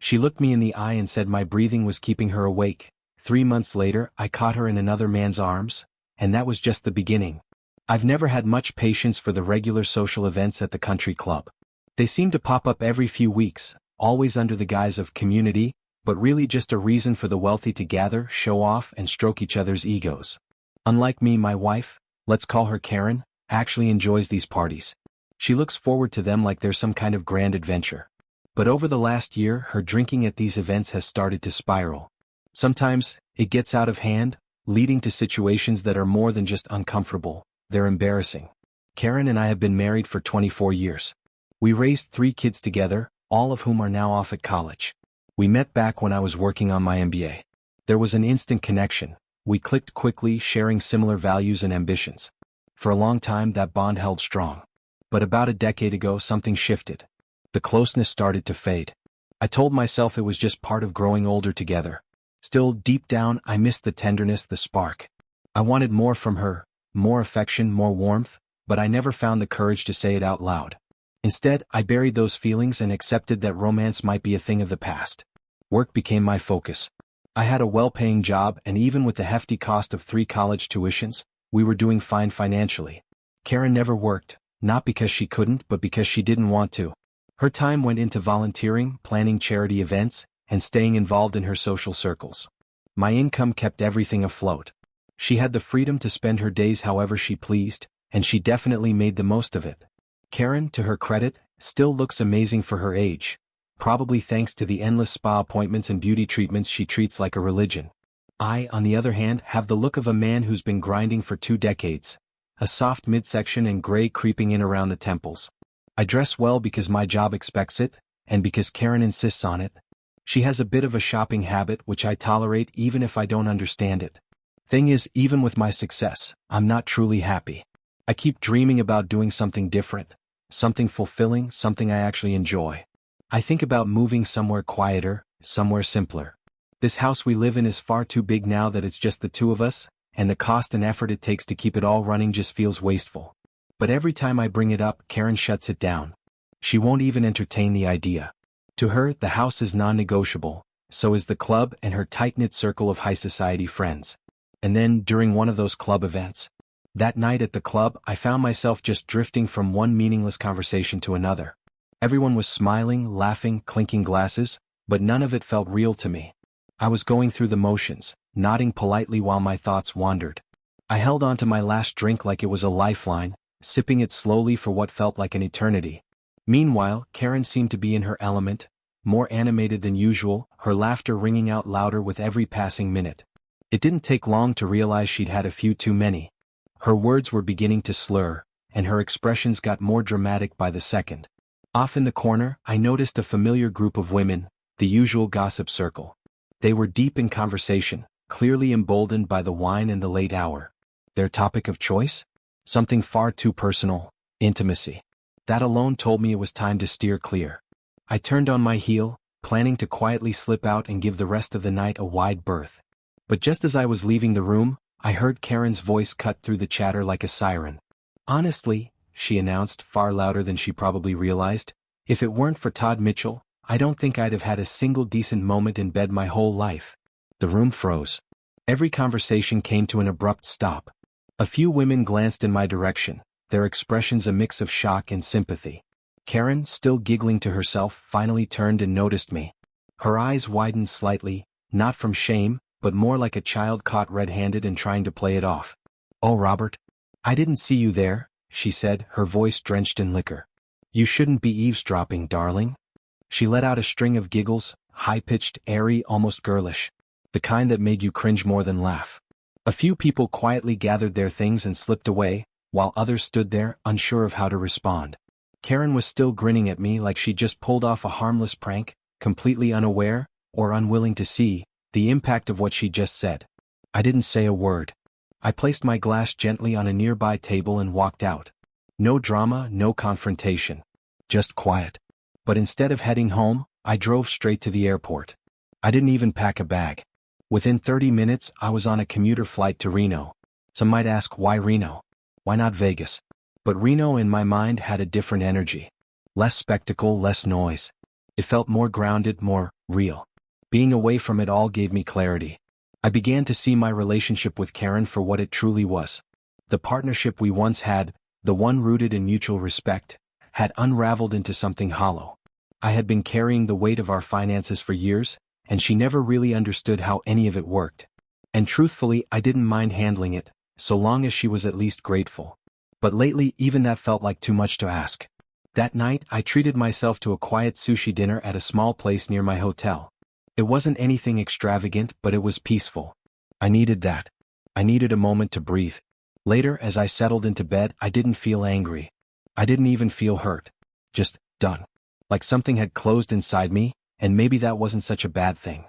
She looked me in the eye and said my breathing was keeping her awake. 3 months later, I caught her in another man's arms, and that was just the beginning. I've never had much patience for the regular social events at the country club. They seem to pop up every few weeks, always under the guise of community, but really just a reason for the wealthy to gather, show off, and stroke each other's egos. Unlike me, my wife, let's call her Karen, actually enjoys these parties. She looks forward to them like they're some kind of grand adventure. But over the last year, her drinking at these events has started to spiral. Sometimes, it gets out of hand, leading to situations that are more than just uncomfortable, they're embarrassing. Karen and I have been married for 24 years. We raised 3 kids together, all of whom are now off at college. We met back when I was working on my MBA. There was an instant connection. We clicked quickly, sharing similar values and ambitions. For a long time, that bond held strong. But about a decade ago, something shifted. The closeness started to fade. I told myself it was just part of growing older together. Still, deep down, I missed the tenderness, the spark. I wanted more from her, more affection, more warmth, but I never found the courage to say it out loud. Instead, I buried those feelings and accepted that romance might be a thing of the past. Work became my focus. I had a well-paying job, and even with the hefty cost of 3 college tuitions, we were doing fine financially. Karen never worked, not because she couldn't, but because she didn't want to. Her time went into volunteering, planning charity events, and staying involved in her social circles. My income kept everything afloat. She had the freedom to spend her days however she pleased, and she definitely made the most of it. Karen, to her credit, still looks amazing for her age, probably thanks to the endless spa appointments and beauty treatments she treats like a religion. I, on the other hand, have the look of a man who's been grinding for 2 decades, a soft midsection and gray creeping in around the temples. I dress well because my job expects it, and because Karen insists on it. She has a bit of a shopping habit which I tolerate even if I don't understand it. Thing is, even with my success, I'm not truly happy. I keep dreaming about doing something different, something fulfilling, something I actually enjoy. I think about moving somewhere quieter, somewhere simpler. This house we live in is far too big now that it's just the 2 of us, and the cost and effort it takes to keep it all running just feels wasteful. But every time I bring it up, Karen shuts it down. She won't even entertain the idea. To her, the house is non-negotiable, so is the club and her tight-knit circle of high society friends. And then, during one of those club events, that night at the club, I found myself just drifting from one meaningless conversation to another. Everyone was smiling, laughing, clinking glasses, but none of it felt real to me. I was going through the motions, nodding politely while my thoughts wandered. I held on to my last drink like it was a lifeline, sipping it slowly for what felt like an eternity. Meanwhile, Karen seemed to be in her element, more animated than usual, her laughter ringing out louder with every passing minute. It didn't take long to realize she'd had a few too many. Her words were beginning to slur, and her expressions got more dramatic by the second. Off in the corner, I noticed a familiar group of women, the usual gossip circle. They were deep in conversation, clearly emboldened by the wine and the late hour. Their topic of choice? Something far too personal: intimacy. That alone told me it was time to steer clear. I turned on my heel, planning to quietly slip out and give the rest of the night a wide berth. But just as I was leaving the room, I heard Karen's voice cut through the chatter like a siren. "Honestly," she announced, far louder than she probably realized, "if it weren't for Todd Mitchell, I don't think I'd have had a single decent moment in bed my whole life." The room froze. Every conversation came to an abrupt stop. A few women glanced in my direction, their expressions a mix of shock and sympathy. Karen, still giggling to herself, finally turned and noticed me. Her eyes widened slightly, not from shame, but more like a child caught red-handed and trying to play it off. "Oh, Robert, I didn't see you there," she said, her voice drenched in liquor. "You shouldn't be eavesdropping, darling." She let out a string of giggles, high-pitched, airy, almost girlish. The kind that made you cringe more than laugh. A few people quietly gathered their things and slipped away, while others stood there, unsure of how to respond. Karen was still grinning at me like she'd just pulled off a harmless prank, completely unaware, or unwilling to see, the impact of what she'd just said. I didn't say a word. I placed my glass gently on a nearby table and walked out. No drama, no confrontation. Just quiet. But instead of heading home, I drove straight to the airport. I didn't even pack a bag. Within 30 minutes, I was on a commuter flight to Reno. Some might ask, why Reno? Why not Vegas? But Reno in my mind had a different energy. Less spectacle, less noise. It felt more grounded, more real. Being away from it all gave me clarity. I began to see my relationship with Karen for what it truly was. The partnership we once had, the one rooted in mutual respect, had unraveled into something hollow. I had been carrying the weight of our finances for years, and she never really understood how any of it worked. And truthfully, I didn't mind handling it, so long as she was at least grateful. But lately, even that felt like too much to ask. That night, I treated myself to a quiet sushi dinner at a small place near my hotel. It wasn't anything extravagant, but it was peaceful. I needed that. I needed a moment to breathe. Later, as I settled into bed, I didn't feel angry. I didn't even feel hurt. Just done. Like something had closed inside me, and maybe that wasn't such a bad thing.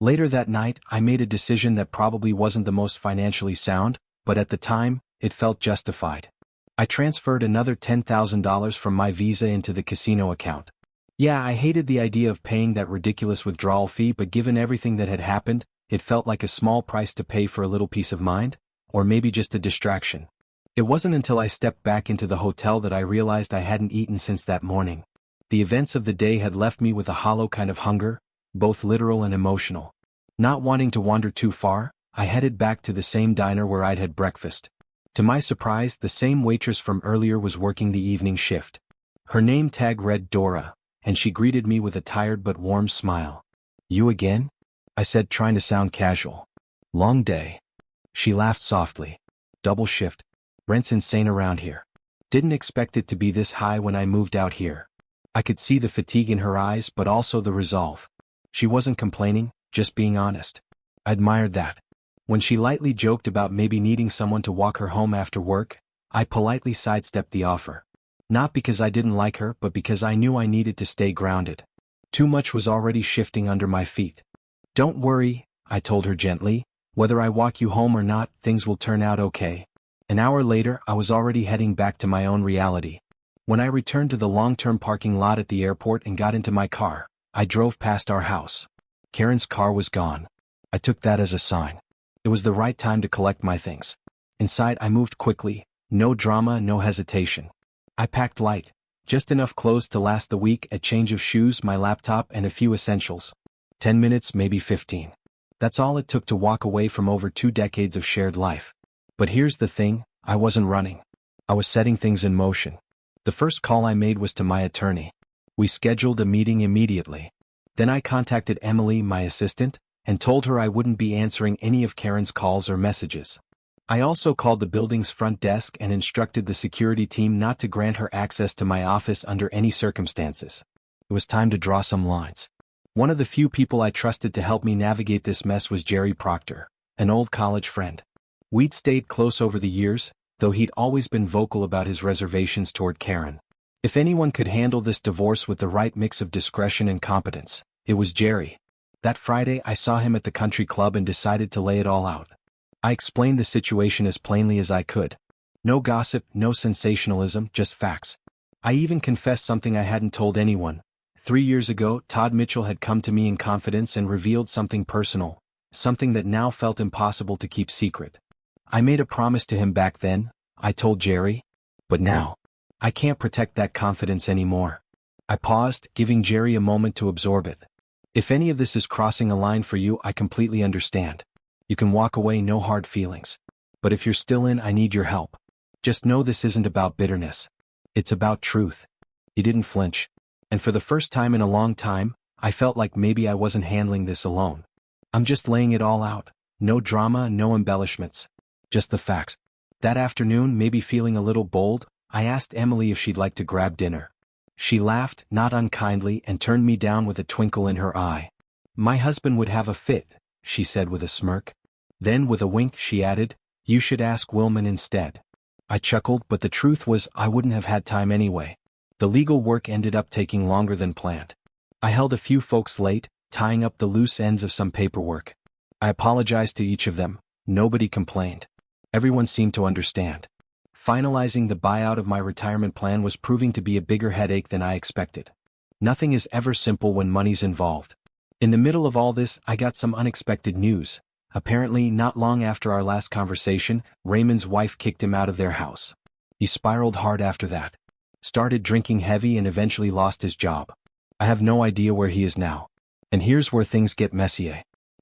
Later that night, I made a decision that probably wasn't the most financially sound, but at the time, it felt justified. I transferred another $10,000 from my Visa into the casino account. Yeah, I hated the idea of paying that ridiculous withdrawal fee, but given everything that had happened, it felt like a small price to pay for a little peace of mind, or maybe just a distraction. It wasn't until I stepped back into the hotel that I realized I hadn't eaten since that morning. The events of the day had left me with a hollow kind of hunger, both literal and emotional. Not wanting to wander too far, I headed back to the same diner where I'd had breakfast. To my surprise, the same waitress from earlier was working the evening shift. Her name tag read Dora, and she greeted me with a tired but warm smile. "You again?" I said, trying to sound casual. "Long day." She laughed softly. "Double shift. Rent's insane around here. Didn't expect it to be this high when I moved out here." I could see the fatigue in her eyes, but also the resolve. She wasn't complaining, just being honest. I admired that. When she lightly joked about maybe needing someone to walk her home after work, I politely sidestepped the offer. Not because I didn't like her, but because I knew I needed to stay grounded. Too much was already shifting under my feet. "Don't worry," I told her gently. "Whether I walk you home or not, things will turn out okay." An hour later, I was already heading back to my own reality. When I returned to the long-term parking lot at the airport and got into my car, I drove past our house. Karen's car was gone. I took that as a sign. It was the right time to collect my things. Inside, I moved quickly. No drama, no hesitation. I packed light. Just enough clothes to last the week, a change of shoes, my laptop, and a few essentials. 10 minutes, maybe 15. That's all it took to walk away from over 2 decades of shared life. But here's the thing, I wasn't running. I was setting things in motion. The first call I made was to my attorney. We scheduled a meeting immediately. Then I contacted Emily, my assistant, and told her I wouldn't be answering any of Karen's calls or messages. I also called the building's front desk and instructed the security team not to grant her access to my office under any circumstances. It was time to draw some lines. One of the few people I trusted to help me navigate this mess was Jerry Proctor, an old college friend. We'd stayed close over the years, though he'd always been vocal about his reservations toward Karen. If anyone could handle this divorce with the right mix of discretion and competence, it was Jerry. That Friday, I saw him at the country club and decided to lay it all out. I explained the situation as plainly as I could. No gossip, no sensationalism, just facts. I even confessed something I hadn't told anyone. 3 years ago, Todd Mitchell had come to me in confidence and revealed something personal, something that now felt impossible to keep secret. I made a promise to him back then, I told Jerry. But now, I can't protect that confidence anymore. I paused, giving Jerry a moment to absorb it. If any of this is crossing a line for you, I completely understand. You can walk away, no hard feelings. But if you're still in, I need your help. Just know this isn't about bitterness. It's about truth. He didn't flinch. And for the first time in a long time, I felt like maybe I wasn't handling this alone. I'm just laying it all out. No drama, no embellishments. Just the facts. That afternoon, maybe feeling a little bold, I asked Emily if she'd like to grab dinner. She laughed, not unkindly, and turned me down with a twinkle in her eye. "My husband would have a fit," she said with a smirk. Then with a wink she added, "You should ask Wilman instead." I chuckled, but the truth was I wouldn't have had time anyway. The legal work ended up taking longer than planned. I held a few folks late, tying up the loose ends of some paperwork. I apologized to each of them. Nobody complained. Everyone seemed to understand. Finalizing the buyout of my retirement plan was proving to be a bigger headache than I expected. Nothing is ever simple when money's involved. In the middle of all this, I got some unexpected news. Apparently, not long after our last conversation, Raymond's wife kicked him out of their house. He spiraled hard after that. Started drinking heavy and eventually lost his job. I have no idea where he is now. And here's where things get messy.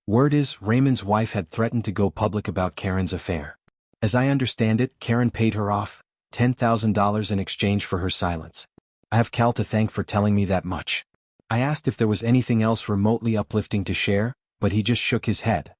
Word is, Raymond's wife had threatened to go public about Karen's affair. As I understand it, Karen paid her off $10,000 in exchange for her silence. I have Cal to thank for telling me that much. I asked if there was anything else remotely uplifting to share, but he just shook his head.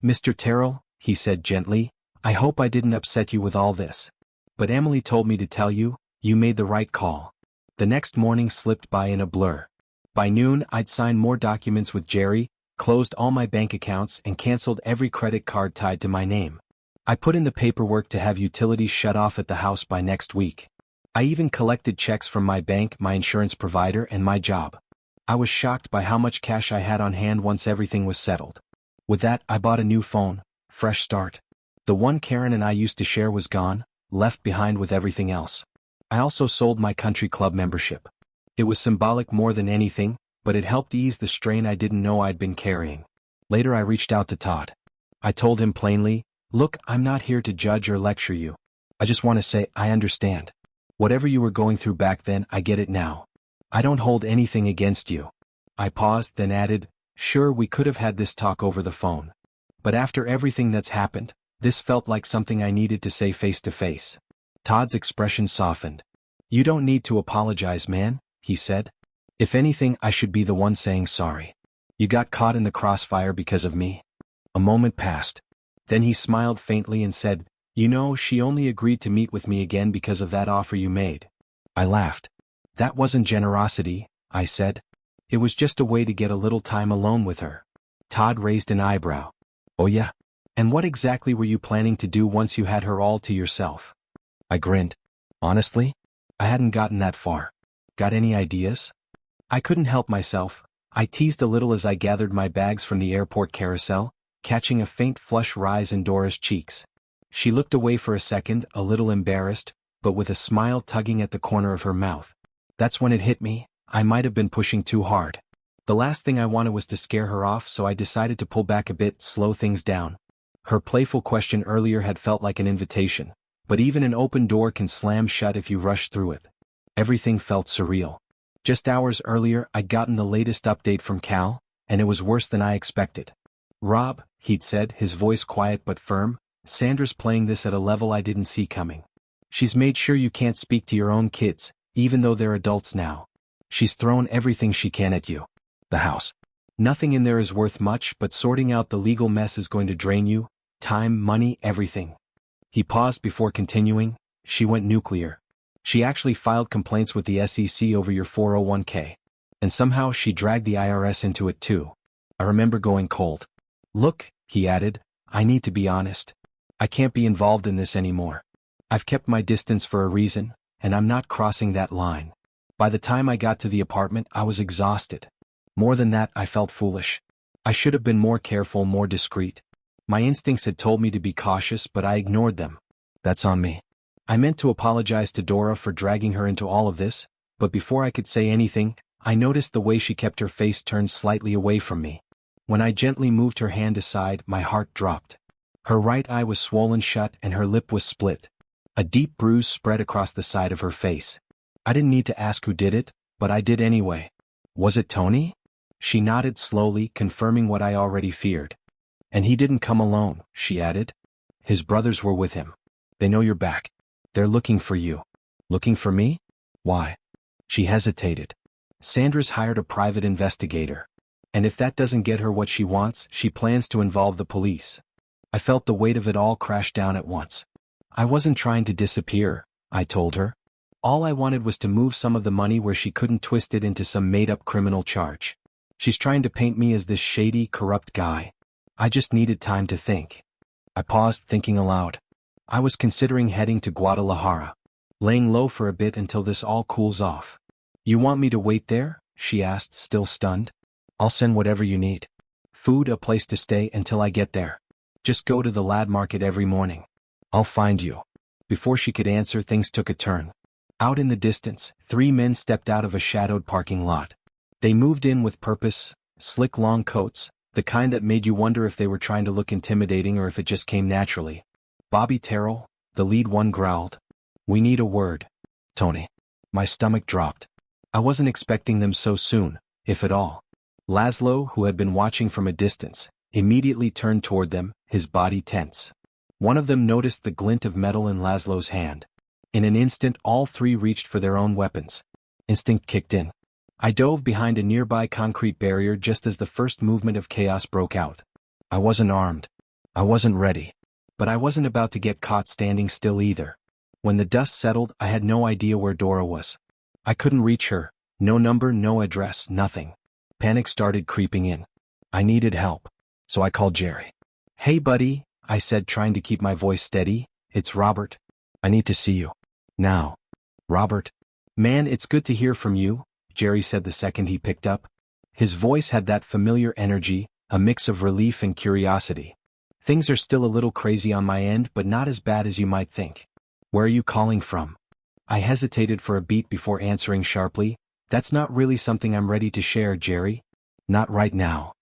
Mr. Terrell, he said gently, I hope I didn't upset you with all this. But Emily told me to tell you, you made the right call. The next morning slipped by in a blur. By noon, I'd signed more documents with Jerry, closed all my bank accounts and canceled every credit card tied to my name. I put in the paperwork to have utilities shut off at the house by next week. I even collected checks from my bank, my insurance provider, and my job. I was shocked by how much cash I had on hand once everything was settled. With that, I bought a new phone, fresh start. The one Karen and I used to share was gone, left behind with everything else. I also sold my country club membership. It was symbolic more than anything, but it helped ease the strain I didn't know I'd been carrying. Later I reached out to Todd. I told him plainly, look, I'm not here to judge or lecture you. I just want to say I understand. Whatever you were going through back then, I get it now. I don't hold anything against you. I paused, then added, sure, we could have had this talk over the phone. But after everything that's happened, this felt like something I needed to say face to face. Todd's expression softened. You don't need to apologize, man, he said. If anything, I should be the one saying sorry. You got caught in the crossfire because of me. A moment passed. Then he smiled faintly and said, you know, she only agreed to meet with me again because of that offer you made. I laughed. That wasn't generosity, I said. It was just a way to get a little time alone with her. Todd raised an eyebrow. Oh yeah? And what exactly were you planning to do once you had her all to yourself? I grinned. Honestly, I hadn't gotten that far. Got any ideas? I couldn't help myself. I teased a little as I gathered my bags from the airport carousel, catching a faint flush rise in Dora's cheeks. She looked away for a second, a little embarrassed, but with a smile tugging at the corner of her mouth. That's when it hit me, I might have been pushing too hard. The last thing I wanted was to scare her off, so I decided to pull back a bit, slow things down. Her playful question earlier had felt like an invitation, but even an open door can slam shut if you rush through it. Everything felt surreal. Just hours earlier, I'd gotten the latest update from Cal, and it was worse than I expected. Rob, he'd said, his voice quiet but firm, Sandra's playing this at a level I didn't see coming. She's made sure you can't speak to your own kids, even though they're adults now. She's thrown everything she can at you. The house. Nothing in there is worth much, but sorting out the legal mess is going to drain you. Time, money, everything. He paused before continuing. She went nuclear. She actually filed complaints with the SEC over your 401k. And somehow she dragged the IRS into it too. I remember going cold. Look, he added, I need to be honest. I can't be involved in this anymore. I've kept my distance for a reason, and I'm not crossing that line. By the time I got to the apartment, I was exhausted. More than that, I felt foolish. I should have been more careful, more discreet. My instincts had told me to be cautious, but I ignored them. That's on me. I meant to apologize to Dora for dragging her into all of this, but before I could say anything, I noticed the way she kept her face turned slightly away from me. When I gently moved her hand aside, my heart dropped. Her right eye was swollen shut and her lip was split. A deep bruise spread across the side of her face. I didn't need to ask who did it, but I did anyway. Was it Tony? She nodded slowly, confirming what I already feared. And he didn't come alone, she added. His brothers were with him. They know you're back. They're looking for you. Looking for me? Why? She hesitated. Sandra's hired a private investigator. And if that doesn't get her what she wants, she plans to involve the police. I felt the weight of it all crash down at once. I wasn't trying to disappear, I told her. All I wanted was to move some of the money where she couldn't twist it into some made-up criminal charge. She's trying to paint me as this shady, corrupt guy. I just needed time to think. I paused, thinking aloud. I was considering heading to Guadalajara, laying low for a bit until this all cools off. You want me to wait there? She asked, still stunned. I'll send whatever you need. Food, a place to stay until I get there. Just go to the lad market every morning. I'll find you. Before she could answer, things took a turn. Out in the distance, 3 men stepped out of a shadowed parking lot. They moved in with purpose, slick long coats, the kind that made you wonder if they were trying to look intimidating or if it just came naturally. Bobby Terrell, the lead one, growled. We need a word. Tony. My stomach dropped. I wasn't expecting them so soon, if at all. Laszlo, who had been watching from a distance, immediately turned toward them, his body tense. One of them noticed the glint of metal in Laszlo's hand. In an instant all three reached for their own weapons. Instinct kicked in. I dove behind a nearby concrete barrier just as the first movement of chaos broke out. I wasn't armed. I wasn't ready. But I wasn't about to get caught standing still either. When the dust settled, I had no idea where Dora was. I couldn't reach her. No number, no address, nothing. Panic started creeping in. I needed help. So I called Jerry. "Hey buddy," I said, trying to keep my voice steady. "It's Robert. I need to see you. Now." "Robert? Man, it's good to hear from you," Jerry said the second he picked up. His voice had that familiar energy, a mix of relief and curiosity. "Things are still a little crazy on my end, but not as bad as you might think. Where are you calling from?" I hesitated for a beat before answering sharply. "That's not really something I'm ready to share, Jerry. Not right now."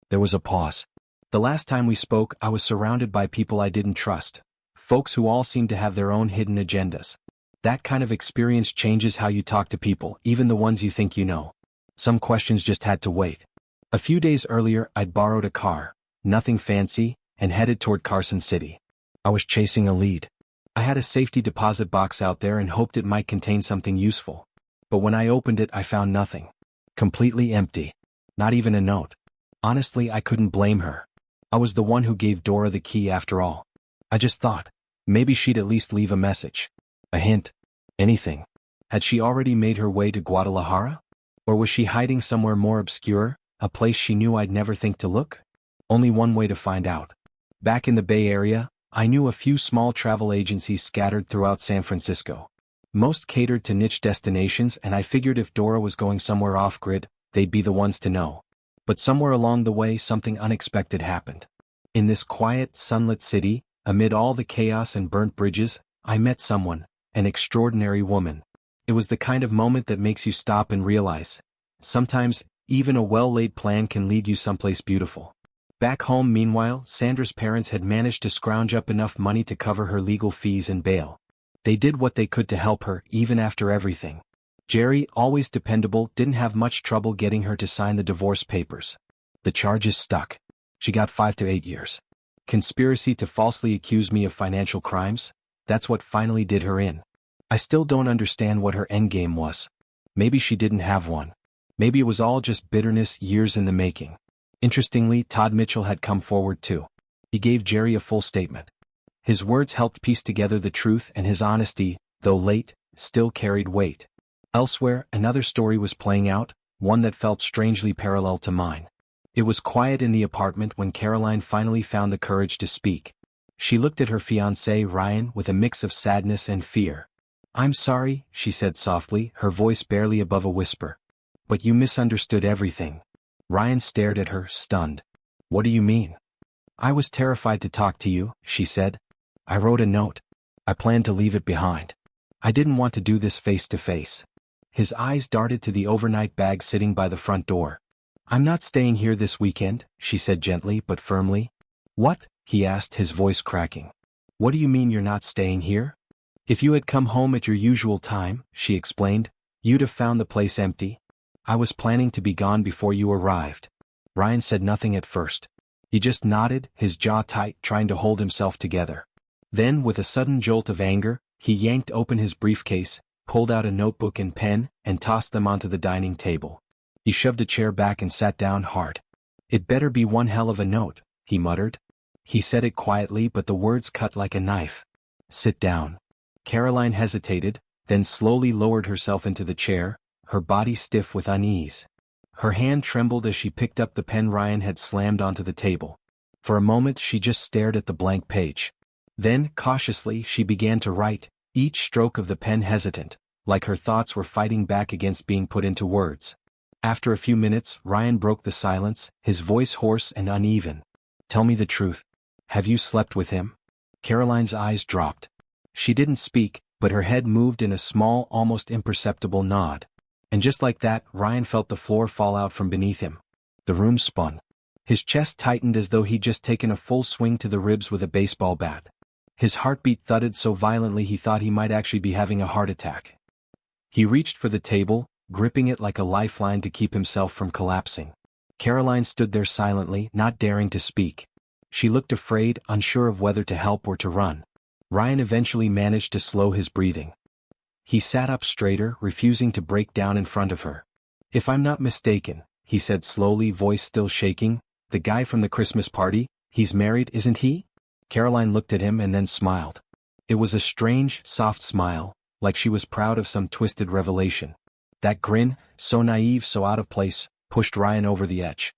There was a pause. The last time we spoke, I was surrounded by people I didn't trust. Folks who all seemed to have their own hidden agendas. That kind of experience changes how you talk to people, even the ones you think you know. Some questions just had to wait. A few days earlier, I'd borrowed a car, nothing fancy, and headed toward Carson City. I was chasing a lead. I had a safety deposit box out there and hoped it might contain something useful. But when I opened it, I found nothing. Completely empty. Not even a note. Honestly, I couldn't blame her. I was the one who gave Dora the key after all. I just thought, maybe she'd at least leave a message. A hint. Anything. Had she already made her way to Guadalajara? Or was she hiding somewhere more obscure, a place she knew I'd never think to look? Only one way to find out. Back in the Bay Area, I knew a few small travel agencies scattered throughout San Francisco. Most catered to niche destinations, and I figured if Dora was going somewhere off-grid, they'd be the ones to know. But somewhere along the way something unexpected happened. In this quiet, sunlit city, amid all the chaos and burnt bridges, I met someone, an extraordinary woman. It was the kind of moment that makes you stop and realize. Sometimes, even a well-laid plan can lead you someplace beautiful. Back home, meanwhile, Sandra's parents had managed to scrounge up enough money to cover her legal fees and bail. They did what they could to help her, even after everything. Jerry, always dependable, didn't have much trouble getting her to sign the divorce papers. The charges stuck. She got 5 to 8 years. Conspiracy to falsely accuse me of financial crimes? That's what finally did her in. I still don't understand what her endgame was. Maybe she didn't have one. Maybe it was all just bitterness, years in the making. Interestingly, Todd Mitchell had come forward too. He gave Jerry a full statement. His words helped piece together the truth, and his honesty, though late, still carried weight. Elsewhere, another story was playing out, one that felt strangely parallel to mine. It was quiet in the apartment when Caroline finally found the courage to speak. She looked at her fiancé, Ryan, with a mix of sadness and fear. "I'm sorry," she said softly, her voice barely above a whisper. "But you misunderstood everything." Ryan stared at her, stunned. "What do you mean?" "I was terrified to talk to you," she said. "I wrote a note. I planned to leave it behind. I didn't want to do this face to face." His eyes darted to the overnight bag sitting by the front door. "I'm not staying here this weekend," she said gently but firmly. "What?" he asked, his voice cracking. "What do you mean you're not staying here?" "If you had come home at your usual time," she explained, "you'd have found the place empty. I was planning to be gone before you arrived." Ryan said nothing at first. He just nodded, his jaw tight, trying to hold himself together. Then, with a sudden jolt of anger, he yanked open his briefcase, pulled out a notebook and pen, and tossed them onto the dining table. He shoved a chair back and sat down hard. "It better be one hell of a note," he muttered. He said it quietly, but the words cut like a knife. "Sit down." Caroline hesitated, then slowly lowered herself into the chair, her body stiff with unease. Her hand trembled as she picked up the pen Ryan had slammed onto the table. For a moment she just stared at the blank page. Then, cautiously, she began to write, each stroke of the pen hesitant, like her thoughts were fighting back against being put into words. After a few minutes, Ryan broke the silence, his voice hoarse and uneven. "Tell me the truth. Have you slept with him?" Caroline's eyes dropped. She didn't speak, but her head moved in a small, almost imperceptible nod. And just like that, Ryan felt the floor fall out from beneath him. The room spun. His chest tightened as though he'd just taken a full swing to the ribs with a baseball bat. His heartbeat thudded so violently he thought he might actually be having a heart attack. He reached for the table, gripping it like a lifeline to keep himself from collapsing. Caroline stood there silently, not daring to speak. She looked afraid, unsure of whether to help or to run. Ryan eventually managed to slow his breathing. He sat up straighter, refusing to break down in front of her. "If I'm not mistaken," he said slowly, voice still shaking, "the guy from the Christmas party, he's married, isn't he?" Caroline looked at him and then smiled. It was a strange, soft smile, like she was proud of some twisted revelation. That grin, so naive, so out of place, pushed Ryan over the edge.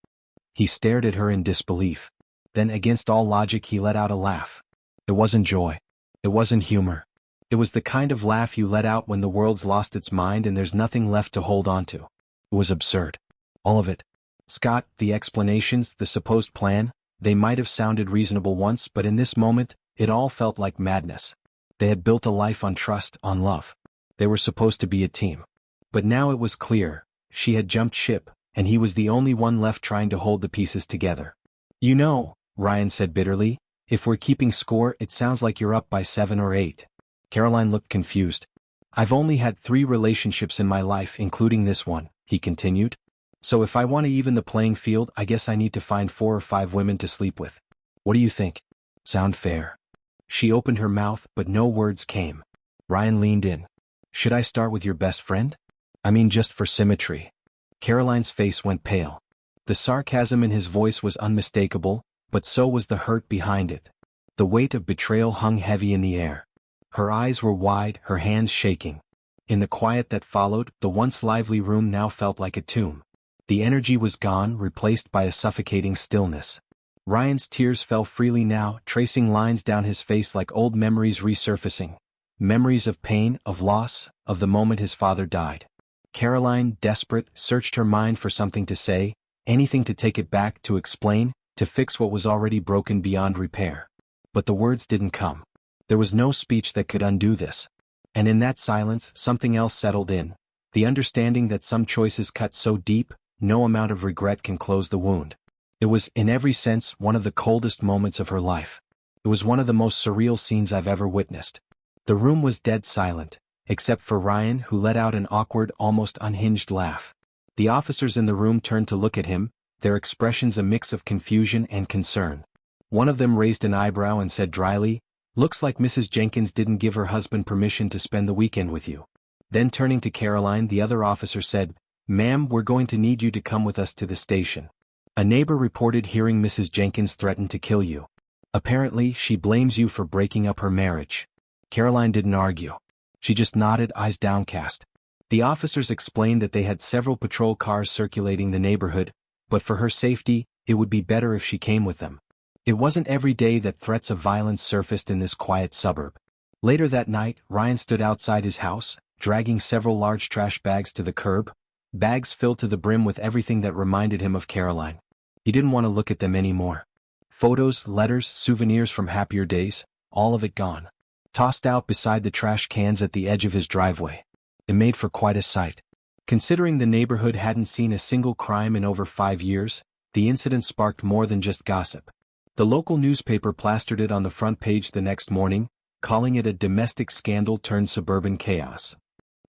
He stared at her in disbelief. Then, against all logic, he let out a laugh. It wasn't joy. It wasn't humor. It was the kind of laugh you let out when the world's lost its mind and there's nothing left to hold on to. It was absurd. All of it. Scott, the explanations, the supposed plan, they might have sounded reasonable once, but in this moment, it all felt like madness. They had built a life on trust, on love. They were supposed to be a team. But now it was clear, she had jumped ship, and he was the only one left trying to hold the pieces together. "You know," Ryan said bitterly, "if we're keeping score, it sounds like you're up by 7 or 8. Caroline looked confused. "I've only had 3 relationships in my life, including this one," he continued. "So if I want to even the playing field, I guess I need to find 4 or 5 women to sleep with. What do you think? Sound fair?" She opened her mouth, but no words came. Ryan leaned in. "Should I start with your best friend? I mean, just for symmetry." Caroline's face went pale. The sarcasm in his voice was unmistakable, but so was the hurt behind it. The weight of betrayal hung heavy in the air. Her eyes were wide, her hands shaking. In the quiet that followed, the once lively room now felt like a tomb. The energy was gone, replaced by a suffocating stillness. Ryan's tears fell freely now, tracing lines down his face like old memories resurfacing. Memories of pain, of loss, of the moment his father died. Caroline, desperate, searched her mind for something to say, anything to take it back, to explain, to fix what was already broken beyond repair. But the words didn't come. There was no speech that could undo this. And in that silence, something else settled in. The understanding that some choices cut so deep, no amount of regret can close the wound. It was, in every sense, one of the coldest moments of her life. It was one of the most surreal scenes I've ever witnessed. The room was dead silent, except for Ryan, who let out an awkward, almost unhinged laugh. The officers in the room turned to look at him, their expressions a mix of confusion and concern. One of them raised an eyebrow and said dryly, "Looks like Mrs. Jenkins didn't give her husband permission to spend the weekend with you." Then turning to Caroline, the other officer said, "Ma'am, we're going to need you to come with us to the station. A neighbor reported hearing Mrs. Jenkins threaten to kill you. Apparently, she blames you for breaking up her marriage." Caroline didn't argue. She just nodded, eyes downcast. The officers explained that they had several patrol cars circulating the neighborhood, but for her safety, it would be better if she came with them. It wasn't every day that threats of violence surfaced in this quiet suburb. Later that night, Ryan stood outside his house, dragging several large trash bags to the curb, bags filled to the brim with everything that reminded him of Caroline. He didn't want to look at them anymore. Photos, letters, souvenirs from happier days, all of it gone. Tossed out beside the trash cans at the edge of his driveway. It made for quite a sight. Considering the neighborhood hadn't seen a single crime in over 5 years, the incident sparked more than just gossip. The local newspaper plastered it on the front page the next morning, calling it a domestic scandal turned suburban chaos.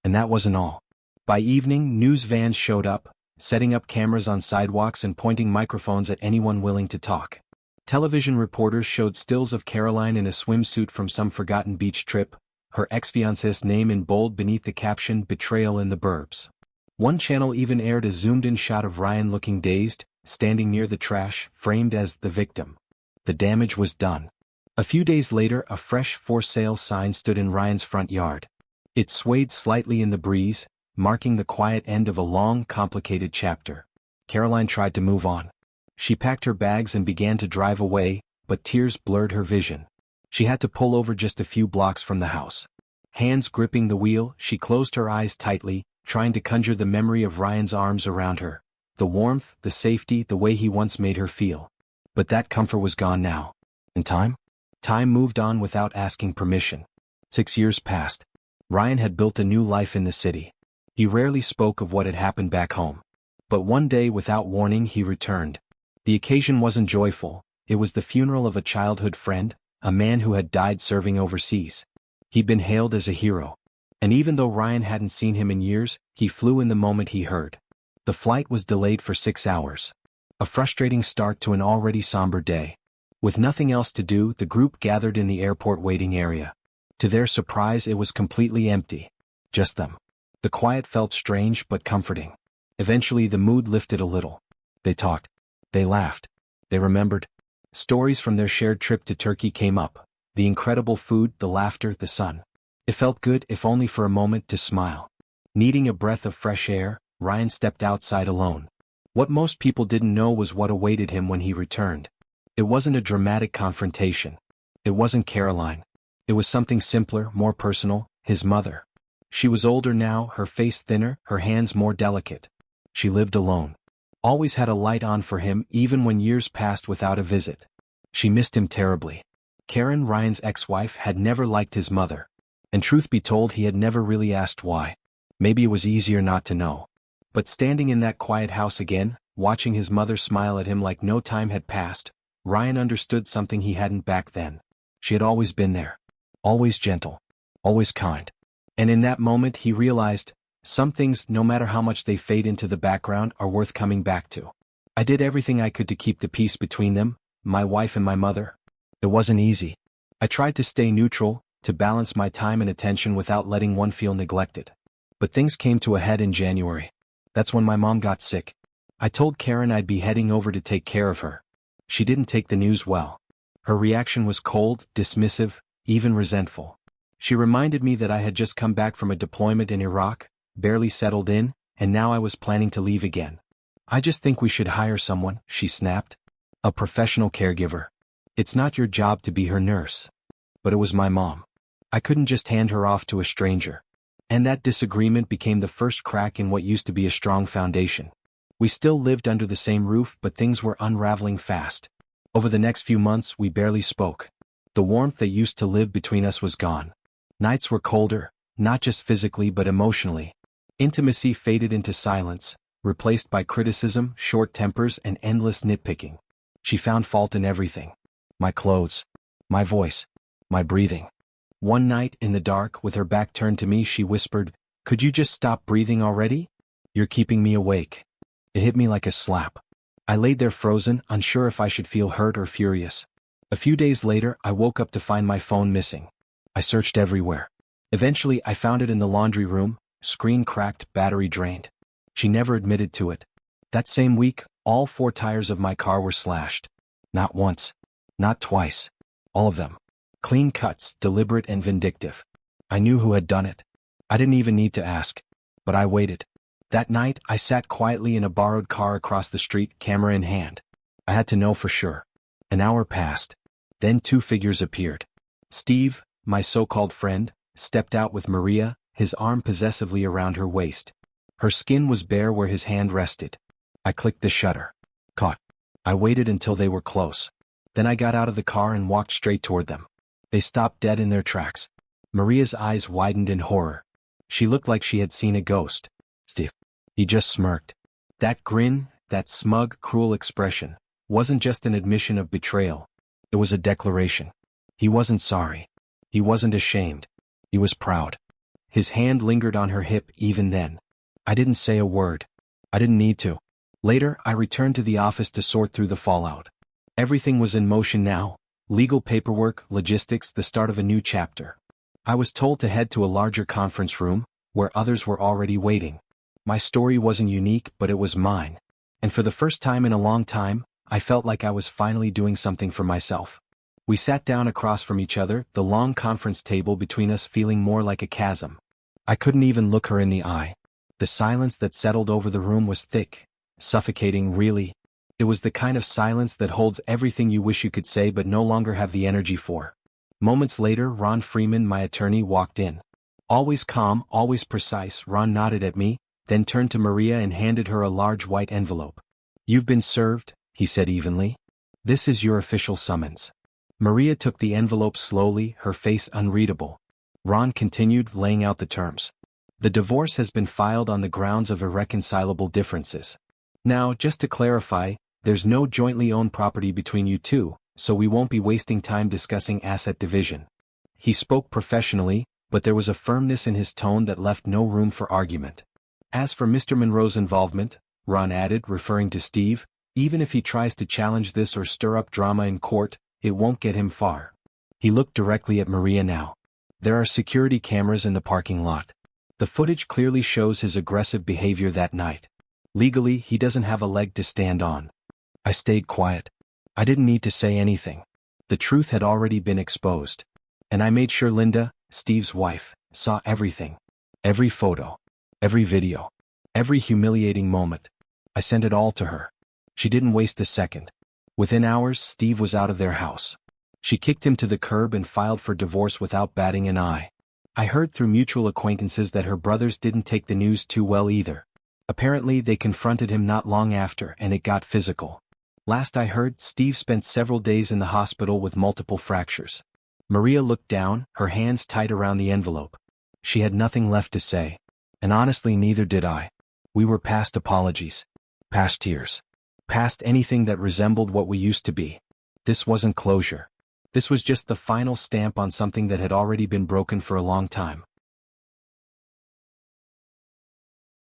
And that wasn't all. By evening, news vans showed up, setting up cameras on sidewalks and pointing microphones at anyone willing to talk. Television reporters showed stills of Caroline in a swimsuit from some forgotten beach trip, her ex-fiancé's name in bold beneath the caption "Betrayal in the Burbs." One channel even aired a zoomed-in shot of Ryan looking dazed, standing near the trash, framed as the victim. The damage was done. A few days later, a fresh "for sale" sign stood in Ryan's front yard. It swayed slightly in the breeze, marking the quiet end of a long, complicated chapter. Caroline tried to move on. She packed her bags and began to drive away, but tears blurred her vision. She had to pull over just a few blocks from the house. Hands gripping the wheel, she closed her eyes tightly, trying to conjure the memory of Ryan's arms around her. The warmth, the safety, the way he once made her feel. But that comfort was gone now. And time? Time moved on without asking permission. 6 years passed. Ryan had built a new life in the city. He rarely spoke of what had happened back home. But one day, without warning, he returned. The occasion wasn't joyful. It was the funeral of a childhood friend, a man who had died serving overseas. He'd been hailed as a hero. And even though Ryan hadn't seen him in years, he flew in the moment he heard. The flight was delayed for 6 hours. A frustrating start to an already somber day. With nothing else to do, the group gathered in the airport waiting area. To their surprise, it was completely empty. Just them. The quiet felt strange but comforting. Eventually the mood lifted a little. They talked. They laughed. They remembered. Stories from their shared trip to Turkey came up. The incredible food, the laughter, the sun. It felt good, if only for a moment, to smile. Needing a breath of fresh air, Ryan stepped outside alone. What most people didn't know was what awaited him when he returned. It wasn't a dramatic confrontation. It wasn't Caroline. It was something simpler, more personal, his mother. She was older now, her face thinner, her hands more delicate. She lived alone. Always had a light on for him, even when years passed without a visit. She missed him terribly. Karen, Ryan's ex-wife, had never liked his mother. And truth be told, he had never really asked why. Maybe it was easier not to know. But standing in that quiet house again, watching his mother smile at him like no time had passed, Ryan understood something he hadn't back then. She had always been there. Always gentle. Always kind. And in that moment he realized, some things, no matter how much they fade into the background, are worth coming back to. I did everything I could to keep the peace between them, my wife and my mother. It wasn't easy. I tried to stay neutral, to balance my time and attention without letting one feel neglected. But things came to a head in January. That's when my mom got sick. I told Karen I'd be heading over to take care of her. She didn't take the news well. Her reaction was cold, dismissive, even resentful. She reminded me that I had just come back from a deployment in Iraq, barely settled in, and now I was planning to leave again. I just think we should hire someone, she snapped. A professional caregiver. It's not your job to be her nurse. But it was my mom. I couldn't just hand her off to a stranger. And that disagreement became the first crack in what used to be a strong foundation. We still lived under the same roof, but things were unraveling fast. Over the next few months, we barely spoke. The warmth that used to live between us was gone. Nights were colder, not just physically but emotionally. Intimacy faded into silence, replaced by criticism, short tempers, and endless nitpicking. She found fault in everything. My clothes. My voice. My breathing. One night, in the dark, with her back turned to me, she whispered, "Could you just stop breathing already? You're keeping me awake." It hit me like a slap. I laid there frozen, unsure if I should feel hurt or furious. A few days later, I woke up to find my phone missing. I searched everywhere. Eventually, I found it in the laundry room, screen cracked, battery drained. She never admitted to it. That same week, all 4 tires of my car were slashed. Not once. Not twice. All of them. Clean cuts, deliberate and vindictive. I knew who had done it. I didn't even need to ask. But I waited. That night, I sat quietly in a borrowed car across the street, camera in hand. I had to know for sure. An hour passed. Then 2 figures appeared. Steve, my so-called friend, stepped out with Maria, his arm possessively around her waist. Her skin was bare where his hand rested. I clicked the shutter. Caught. I waited until they were close. Then I got out of the car and walked straight toward them. They stopped dead in their tracks. Maria's eyes widened in horror. She looked like she had seen a ghost. Steve. He just smirked. That grin, that smug, cruel expression, wasn't just an admission of betrayal. It was a declaration. He wasn't sorry. He wasn't ashamed. He was proud. His hand lingered on her hip even then. I didn't say a word. I didn't need to. Later, I returned to the office to sort through the fallout. Everything was in motion now. Legal paperwork, logistics, the start of a new chapter. I was told to head to a larger conference room, where others were already waiting. My story wasn't unique, but it was mine. And for the first time in a long time, I felt like I was finally doing something for myself. We sat down across from each other, the long conference table between us feeling more like a chasm. I couldn't even look her in the eye. The silence that settled over the room was thick, suffocating, really. It was the kind of silence that holds everything you wish you could say but no longer have the energy for. Moments later, Ron Freeman, my attorney, walked in. Always calm, always precise, Ron nodded at me, then turned to Maria and handed her a large white envelope. "You've been served," he said evenly. "This is your official summons." Maria took the envelope slowly, her face unreadable. Ron continued, laying out the terms. "The divorce has been filed on the grounds of irreconcilable differences. Now, just to clarify, there's no jointly owned property between you two, so we won't be wasting time discussing asset division." He spoke professionally, but there was a firmness in his tone that left no room for argument. As for Mr. Monroe's involvement, Ron added, referring to Steve, even if he tries to challenge this or stir up drama in court, it won't get him far. He looked directly at Maria now. There are security cameras in the parking lot. The footage clearly shows his aggressive behavior that night. Legally, he doesn't have a leg to stand on. I stayed quiet. I didn't need to say anything. The truth had already been exposed. And I made sure Linda, Steve's wife, saw everything. Every photo. Every video. Every humiliating moment. I sent it all to her. She didn't waste a second. Within hours, Steve was out of their house. She kicked him to the curb and filed for divorce without batting an eye. I heard through mutual acquaintances that her brothers didn't take the news too well either. Apparently, they confronted him not long after and it got physical. Last I heard, Steve spent several days in the hospital with multiple fractures. Maria looked down, her hands tight around the envelope. She had nothing left to say. And honestly, neither did I. We were past apologies. Past tears. Past anything that resembled what we used to be. This wasn't closure. This was just the final stamp on something that had already been broken for a long time.